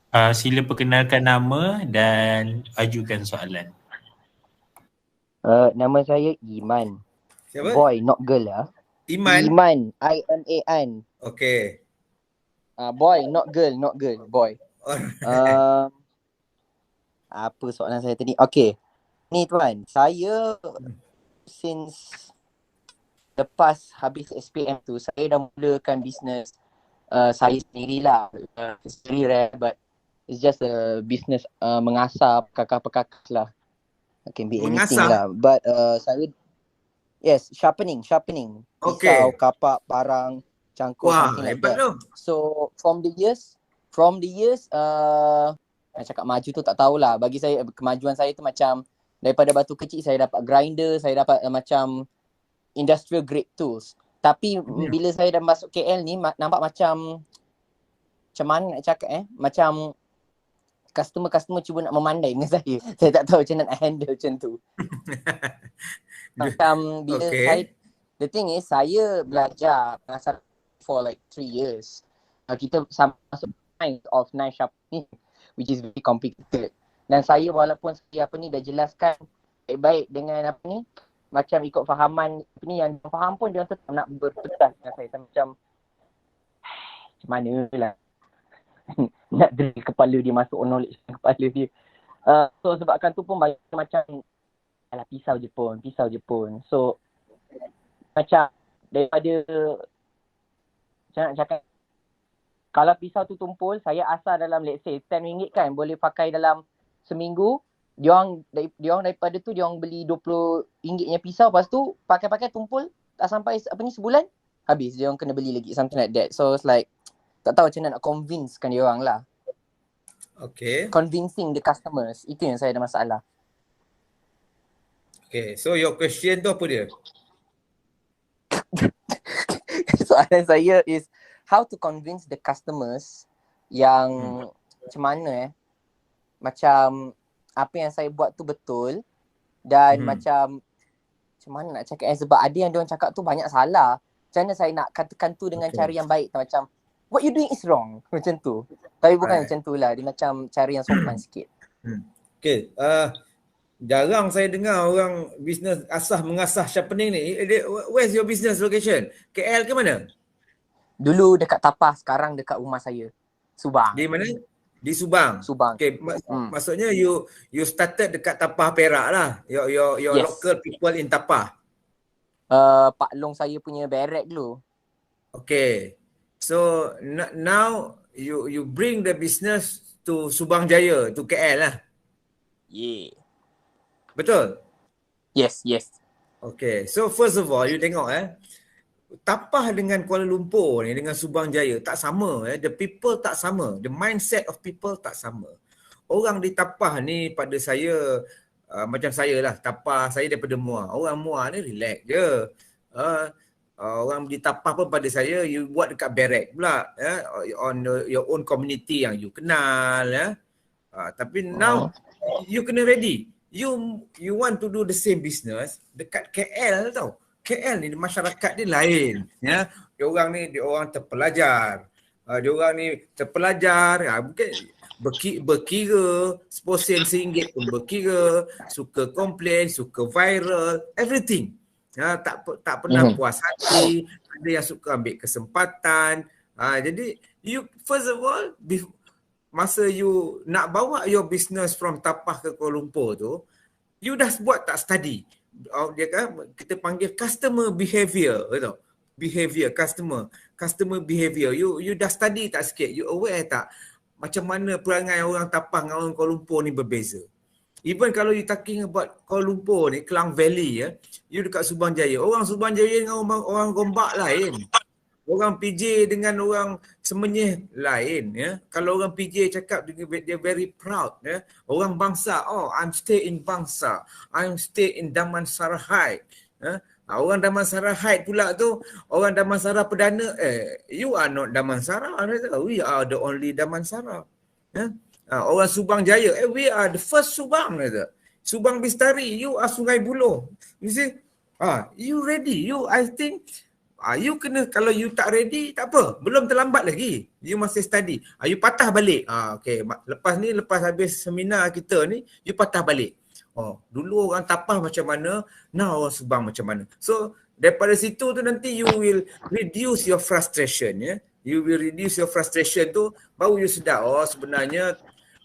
Sila perkenalkan nama dan ajukan soalan. Nama saya Iman. Siapa? Boy, not girl lah. Iman. Iman, I-M-A-N. Okay. Boy, not girl, boy. Alright. Apa soalan saya tadi? Okay. Ni tuan, saya since lepas habis SPM tu, saya dah mulakan bisnes saya sendirilah. It's very rare but it's just a business mengasah perkakas lah. It can be anything lah. But saya, yes, sharpening. Okay. Pisau, kapak, parang, cangkul, something like that. Tu. So from the years, nak cakap maju tu tak tahulah. Bagi saya, kemajuan saya tu macam daripada batu kecil saya dapat grinder, saya dapat macam industrial grade tools. Tapi bila saya dah masuk KL ni, nampak macam mana nak cakap macam customer cuba nak memandai dengan saya. Saya tak tahu macam mana nak handle macam tu. Macam bila saya, the thing is saya belajar mengasah for like 3 years. Kita masuk kind of knife sharpening which is very complicated. Dan saya walaupun saya dah jelaskan baik-baik dengan macam ikut fahaman yang faham pun dia tetap nak berpedas dengan saya. Macam mana lah nak drill kepala dia, masuk knowledge kepala dia. So sebabkan tu pun banyak macam alah pisau je pun. So macam daripada macam nak cakap, kalau pisau tu tumpul, saya asal dalam let's say RM10 kan, boleh pakai dalam seminggu. Diorang daripada tu diorang beli RM20 pisau, lepas tu pakai tumpul tak sampai sebulan habis, diorang kena beli lagi, something like that. So it's like tak tahu macam mana nak convincekan diorang lah. Okay. Convincing the customers, itu yang saya ada masalah. Okay, so your question tu apa dia? Soalan saya is how to convince the customers yang macam mana macam apa yang saya buat tu betul, Dan macam mana nak cakap, sebab ada yang diorang cakap tu banyak salah. Macam mana saya nak katakan tu dengan cara yang baik, macam what you doing is wrong, macam tu. Tapi bukan macam tu lah, dia macam cara yang sopan sikit. Okay, jarang saya dengar orang bisnes asah mengasah sharpening ni. Where's your business location? KL ke mana? Dulu dekat Tapah, sekarang dekat rumah saya, Subang. Di mana? Di Subang. Subang. Okay, maksudnya you started dekat Tapah Perak lah. Your Yes. local people in Tapah. Pak Long saya punya barrack dulu. Okay. So now you bring the business to Subang Jaya, to KL lah. Yeah. Betul? Yes. Okay. So first of all, you tengok Tapah dengan Kuala Lumpur ni, dengan Subang Jaya tak sama. The people tak sama. The mindset of people tak sama. Orang di Tapah ni pada saya, macam saya lah, Tapah, saya daripada Muar. Orang Muar ni relax je. Orang di Tapah pun pada saya, you buat dekat barrack pula. On your own community yang you kenal. Tapi now, you kena ready. You want to do the same business dekat KL tau. KL ni masyarakat dia lain, ya. Dia orang terpelajar. Mungkin berkira, seposen RM1 pun berkira, suka komplain, suka viral, everything. Tak pernah puas hati, ada yang suka ambil kesempatan. Jadi you first of all, masa you nak bawa your business from Tapah ke Kuala Lumpur tu, you dah buat tak study? Dia kan kita panggil customer behavior, betul? Customer behavior. You dah study tak sikit? You aware tak macam mana perangai orang Tapah dengan orang Kuala Lumpur ni berbeza? Even kalau you talking about Kuala Lumpur ni, Klang Valley, you dekat Subang Jaya. Orang Subang Jaya dengan orang Gombak lain. Orang PJ dengan orang Semenyih lain, ya. Kalau orang PJ cakap dia very proud, ya. Orang Bangsa, I'm stay in Bangsa. I'm stay in Damansara Heights. Ya. Orang Damansara Heights pula tu, orang Damansara Perdana, you are not Damansara. We are the only Damansara. Ya. Orang Subang Jaya, we are the first Subang. Subang Bistari, you are Sungai Buloh. You see? You ready? I think you kena, kalau you tak ready, tak apa. Belum terlambat lagi. You masih study. You patah balik. Okay. Lepas habis seminar kita ni, you patah balik. Dulu orang Tapah macam mana, now orang Subang macam mana. So, daripada situ tu nanti you will reduce your frustration. Ya? You will reduce your frustration tu, baru you sedar, sebenarnya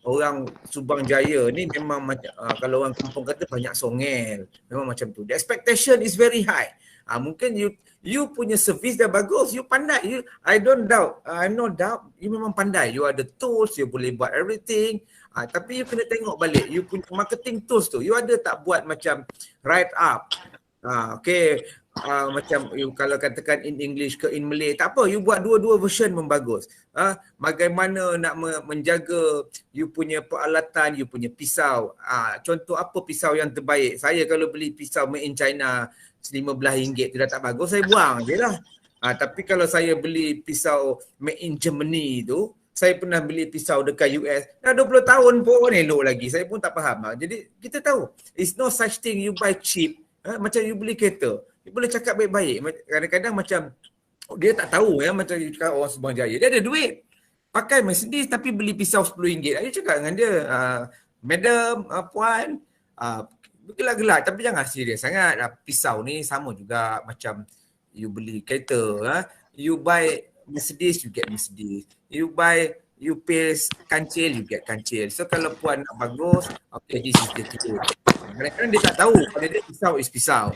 orang Subang Jaya ni memang macam, kalau orang kampung kata banyak songel. Memang macam tu. The expectation is very high. Mungkin you punya service dah bagus, you pandai, I don't doubt, I no doubt, you memang pandai, you ada tools, you boleh buat everything, tapi you kena tengok balik, you punya marketing tools tu, you ada tak buat macam write up, okay, macam you kalau katakan in English ke in Malay, tak apa, you buat dua-dua version pun bagus. Bagaimana nak menjaga you punya peralatan, you punya pisau, contoh apa pisau yang terbaik. Saya kalau beli pisau made in China RM15 tu dah tak bagus, saya buang je lah. Tapi kalau saya beli pisau made in Germany tu, saya pernah beli pisau dekat US, dah 20 tahun pun elok lagi, saya pun tak faham. Jadi kita tahu, it's no such thing you buy cheap. Macam you beli kereta, you boleh cakap baik-baik. Kadang-kadang macam dia tak tahu, macam you cakap orang Subang Jaya, dia ada duit, pakai Mercedes tapi beli pisau RM10. You cakap dengan dia, madam, puan, gelak-gelak tapi jangan serius sangat. Pisau ni sama juga macam you beli kereta. You buy Mercedes, you get Mercedes. You pay kancil, you get kancil. So kalau puan nak bagus, okay, this is the ticket. Kadang-kadang dia tak tahu, pada dia pisau is pisau.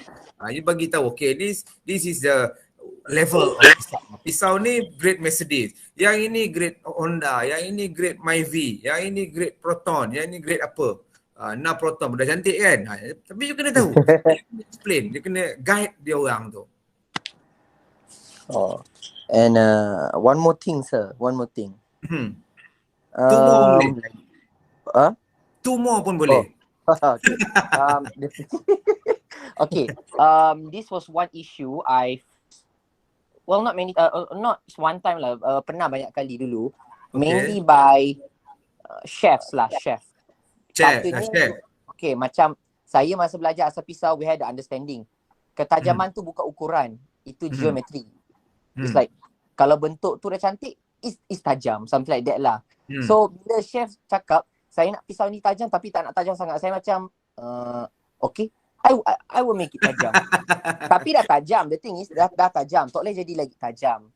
You bagi tahu, okay, this is the level of pisau. Pisau ni grade Mercedes, yang ini grade Honda, yang ini grade Myvi, yang ini grade Proton, yang ini grade apa. Proton dah cantik kan. Tapi you kena tahu. Dia kena explain, dia kena guide dia orang tu. And one more thing, sir. One more thing. Two more boleh. Two more pun boleh. Okay. Okay. This was one issue not one time lah. Pernah banyak kali dulu. Okay. Mainly by chefs lah, chef. Katanya, okay, macam saya masa belajar asal pisau, we had the understanding. Ketajaman tu bukan ukuran, itu geometri. It's like, kalau bentuk tu dah cantik, is tajam, something like that lah. So, bila chef cakap, saya nak pisau ni tajam tapi tak nak tajam sangat, saya macam, okay, I will make it tajam. Tapi dah tajam, the thing is, dah tajam, tak boleh jadi lagi tajam.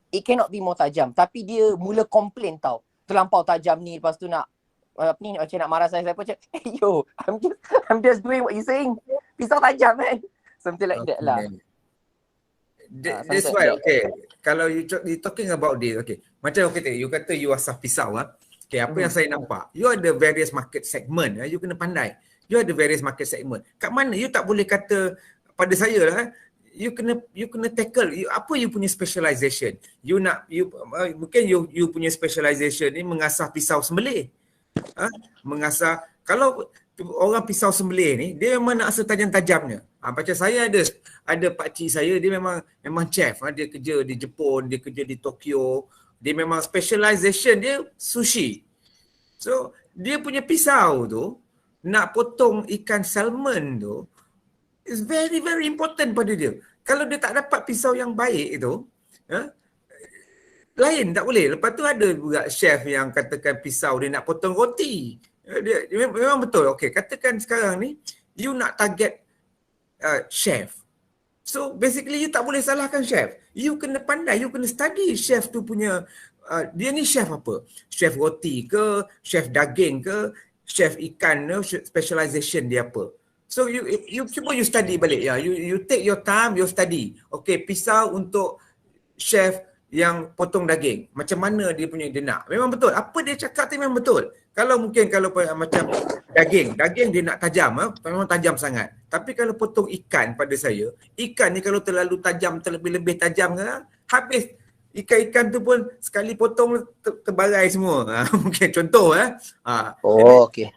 It cannot be more tajam. Tapi dia mula complain tau, terlampau tajam ni, lepas tu nak, macam nak marah saya pun macam, hey yo, I'm just doing what you saying. Pisau tajam kan. Something like that lah. That's why, okay. Kalau you talking about this, okay. Macam you kata you asah pisau lah. Okay, apa yang saya nampak, you ada various market segment, you kena pandai. You ada various market segment. Kat mana you tak boleh kata pada saya lah, you kena tackle apa you punya specialization. Mungkin you punya specialization ni mengasah pisau sembelih. Mengasah, kalau orang pisau sembelih ni, dia memang nak asal tajam-tajamnya. Macam saya ada pakcik saya, dia memang chef. Dia kerja di Jepun, dia kerja di Tokyo. Dia memang specialization dia sushi. So, dia punya pisau tu, nak potong ikan salmon tu, is very very important pada dia. Kalau dia tak dapat pisau yang baik itu, lain tak boleh. Lepas tu ada juga chef yang katakan pisau dia nak potong roti. Dia memang betul. Okay, katakan sekarang ni you nak target chef. So basically you tak boleh salahkan chef. You kena pandai, you kena study chef tu punya dia ni chef apa? Chef roti ke, chef daging ke, chef ikan ke, specialization dia apa. So you cuba you study balik ya. You take your time, you study. Okay, pisau untuk chef yang potong daging. Macam mana dia punya dia nak. Memang betul. Apa dia cakap tu memang betul. Kalau macam daging dia nak tajam, memang tajam sangat. Tapi kalau potong ikan pada saya, ikan ni kalau terlalu tajam, terlebih-lebih tajam, habis ikan-ikan tu pun sekali potong terbarai semua. Mungkin contoh Okay.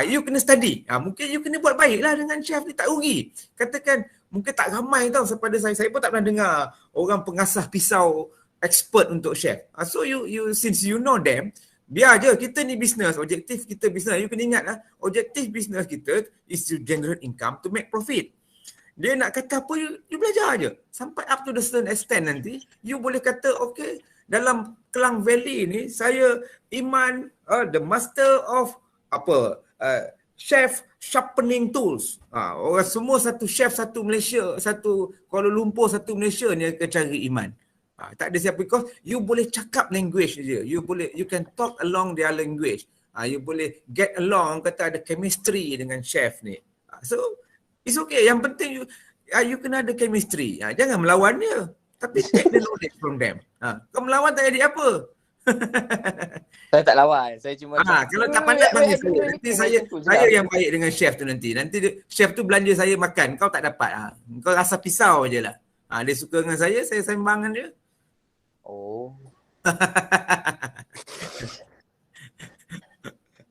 You kena study. Mungkin you kena buat baiklah dengan chef ni, tak rugi. Katakan mungkin tak ramai tau pada saya. Saya pun tak pernah dengar orang pengasah pisau expert untuk chef. So you since you know them, biar je, kita ni business, objektif kita business. You kena ingat objektif business kita is to generate income, to make profit. Dia nak kata apa, you belajar je. Sampai up to the certain extent nanti, you boleh kata, okay, dalam Klang Valley ni, saya Iman, the master of chef sharpening tools. Orang semua satu chef, satu Malaysia, satu Kuala Lumpur, satu Malaysia ni akan cari Iman. Tak ada siapa, because you boleh cakap language je. You can talk along their language. You boleh get along, kata ada chemistry dengan chef ni. So it's okay. Yang penting you kena ada chemistry. Jangan melawan dia, tapi take the knowledge from them. Kau melawan tak jadi apa. Saya tak lawan. Saya cuma kalau tak pandai panggil saya. Nanti saya yang baik dengan chef tu nanti. Nanti chef tu belanja saya makan, kau tak dapat. Kau rasa pisau je lah. Dia suka dengan saya sembang dengan dia. Oh.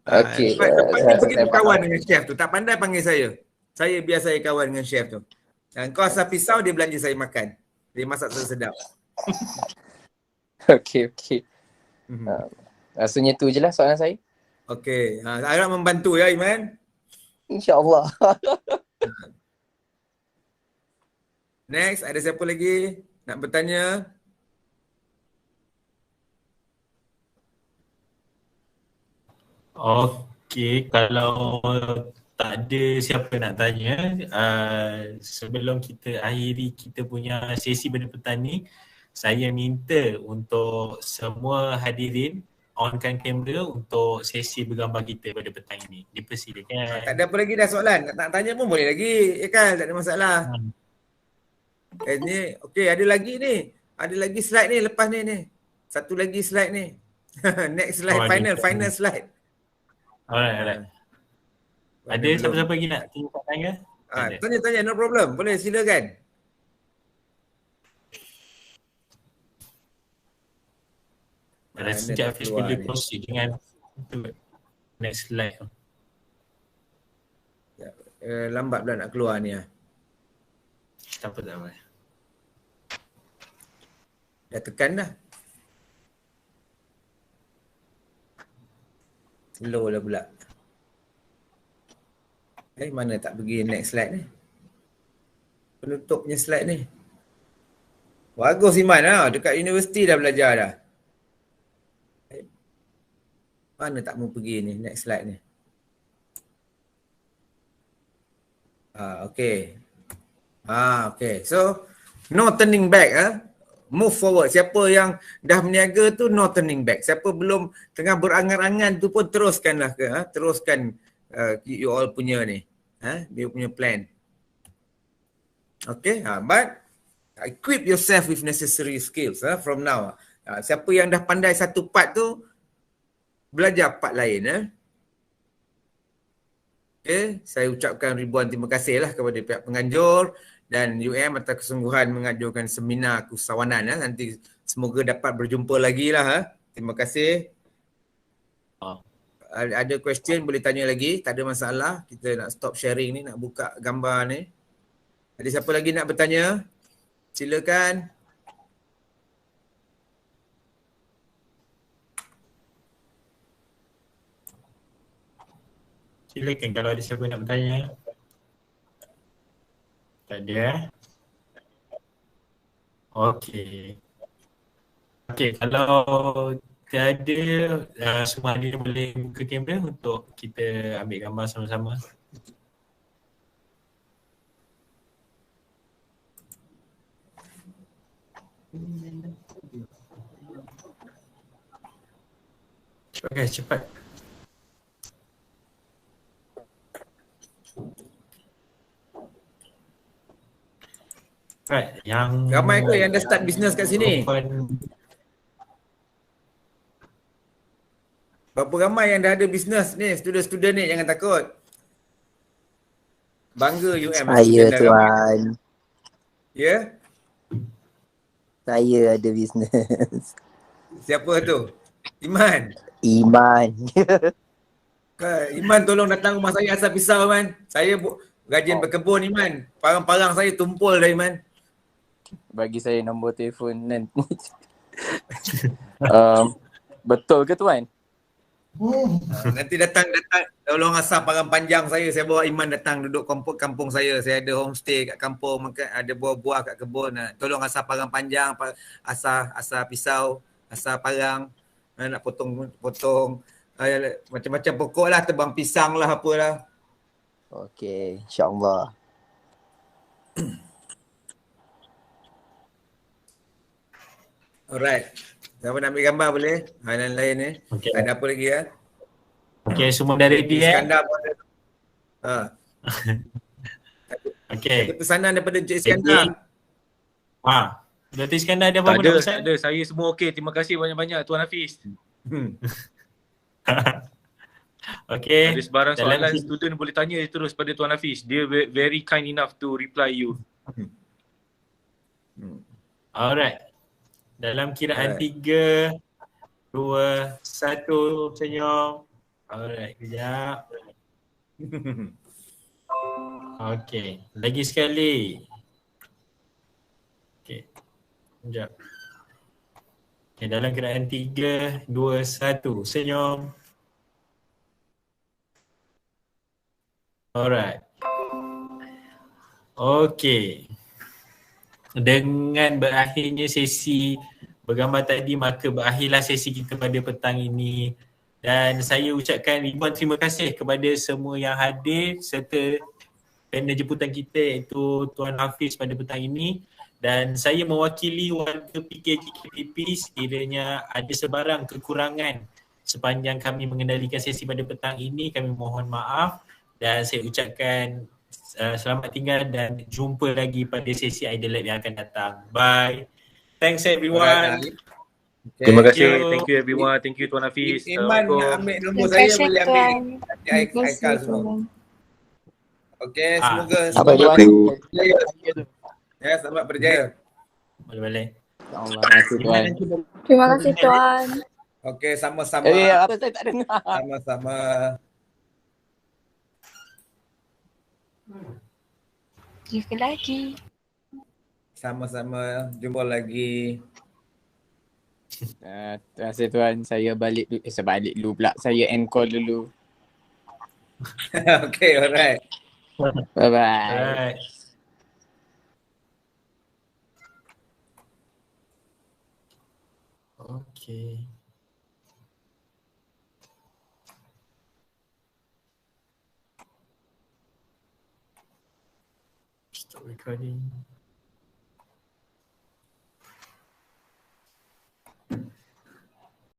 Okay. Pergi berkawan dengan chef tu. Tak pandai panggil saya. Saya biar saya kawan dengan chef tu. Kau asal pisau, dia belanja saya makan. Dia masak sedap. Okay. Rasanya tu je lah soalan saya. Okay. Harap membantu ya, Iman. InsyaAllah. Next, ada siapa lagi nak bertanya? Okey, kalau tak ada siapa nak tanya, sebelum kita akhiri kita punya sesi pada petang ni, saya minta untuk semua hadirin onkan kamera untuk sesi bergambar kita pada petang ini. Dipersilakan. Tak ada apa lagi dah soalan. Nak tanya pun boleh lagi. Tak ada masalah. Ni okey, ada lagi ni. Ada lagi slide ni lepas ni. Satu lagi slide ni. Next slide, final slide. Alright. Ada siapa-siapa lagi nak tanya? Tanya, no problem. Boleh, silakan. Ada sejak Hafiz boleh proceed dengan next slide. Lambat pula nak keluar ni. Tak apa. Dah tekan dah. Slow lah pula. Mana tak pergi next slide ni? Penutup punya slide ni. Bagus Iman dekat universiti dah belajar dah. Mana tak mau pergi ni next slide ni. Okay. Okay. So, no turning back. Move forward. Siapa yang dah berniaga tu no turning back. Siapa belum tengah berangan-angan tu pun teruskanlah teruskan you all punya ni. Dia punya plan. Okay. But equip yourself with necessary skills from now. Siapa yang dah pandai satu part tu, belajar part lain. Okay. Saya ucapkan ribuan terima kasih lah kepada pihak penganjur dan UM atas kesungguhan mengajukan seminar keusahawanan. Nanti semoga dapat berjumpa lagi lah. Terima kasih. Ada question boleh tanya lagi, tak ada masalah. Kita nak stop sharing ni, nak buka gambar ni. Ada siapa lagi nak bertanya? Silakan. Silakan kalau ada siapa nak bertanya. Tak ada. Okey. Okey, kalau tiada, semua ada boleh buka kamera untuk kita ambil gambar sama-sama. Cepat. Right, yang Ramai ke yang dah start bisnes kat sini? Berapa ramai yang dah ada bisnes ni, student-student ni, jangan takut. Bangga UM. Saya tuan. Ya? Saya ada bisnes. Siapa tu? Iman. Iman. Iman tolong datang rumah saya asal pisau Iman. Saya rajin berkebun Iman. Parang-parang saya tumpul dah Iman. Bagi saya nombor telefon nanti. Betul ke tuan? Nanti datang tolong asal parang panjang saya bawa Iman datang duduk kampung saya. Saya ada homestay kat kampung, ada buah-buah kat kebun. Tolong asal parang panjang, asal pisau, asal parang, nak potong macam-macam pokok lah, tebang pisang lah apalah. Okey, insya-Allah. Alright. Siapa nak ambil gambar boleh? Lain-lain ni. Okay. Ada apa lagi ya? Okey, semua dah ready Iskandar pun ada. Okey. Ada pesanan daripada Encik Iskandar. Dr. Iskandar ada apa-apa nak pesan? Tak ada. Saya semua okey. Terima kasih banyak-banyak Tuan Hafiz. Okey. Ada sebarang soalan student boleh tanya terus pada Tuan Hafiz. Dia very kind enough to reply you. Alright. Dalam kiraan 3, 2, 1, senyum. Alright, kejap. Okey, lagi sekali. Okey, kejap. Okay, dalam kiraan 3, 2, 1, senyum. Alright. Okey. Dengan berakhirnya sesi bergambar tadi, maka berakhirlah sesi kita pada petang ini. Dan saya ucapkan ribuan terima kasih kepada semua yang hadir serta panel jemputan kita iaitu Tuan Hafiz pada petang ini. Dan saya mewakili warga PKJKPP sekiranya ada sebarang kekurangan sepanjang kami mengendalikan sesi pada petang ini, kami mohon maaf. Dan saya ucapkan selamat tinggal dan jumpa lagi pada sesi Idol Lab yang akan datang. Bye. Thanks everyone. Okay. Terima kasih. Thank you everyone. Thank you Tuan Hafiz. Iman nak ambil nombor saya boleh ambil. Aikal semua. Okey, semoga berjaya. Ya, selamat berjaya. Boleh balik. Allah, terima kasih tuan. Terima kasih Tuan. Okey, sama-sama. Apa saya tak dengar. Sama-sama. Jumpa lagi. Sama-sama. Jumpa lagi. Terima kasih tuan. Saya balik dulu. Saya balik dulu pula. Saya end call dulu. Okay, alright. Bye-bye. Alright. Okay. Stop recording.